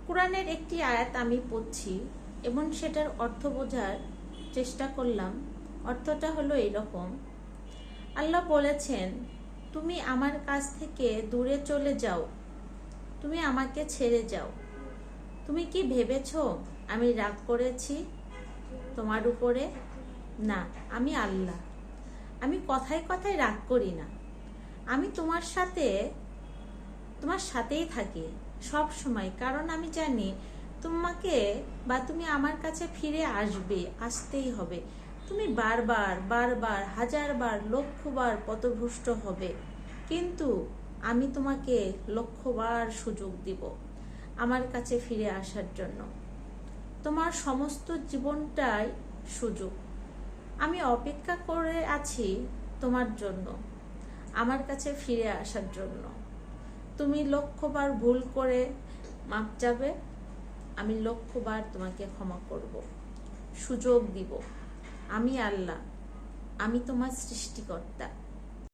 কোরআনের একটি আয়াত আমি পড়ছি এবং সেটার অর্থ বোঝার চেষ্টা করলাম। অর্থটা হলো এরকম: আল্লাহ বলেছেন, তুমি আমার কাছ থেকে দূরে চলে যাও, তুমি আমাকে ছেড়ে যাও। তুমি কি ভেবেছো আমি রাগ করেছি তোমার উপরে? না, আমি আল্লাহ। আমি কথায় কথায় রাগ করি না। আমি তোমার সাথেই থাকি সব সময়, কারণ আমি জানি তোমাকে বা তুমি আমার কাছে ফিরে আসতেই হবে। তুমি বারবার বারবার হাজারবার লক্ষবার পথভ্রষ্ট হবে, কিন্তু আমি তোমাকে লক্ষবার সুযোগ দিব আমার কাছে ফিরে আসার জন্য। তোমার সমস্ত জীবনটাই সুযোগ। আমি অপেক্ষা করে আছি তোমার জন্য, আমার কাছে ফিরে আসার জন্য। তুমি লক্ষবার ভুল করে মাপ চাবে, আমি লক্ষবার তোমাকে ক্ষমা করব, সুযোগ দিব। আমি আল্লাহ, আমি তোমার সৃষ্টিকর্তা।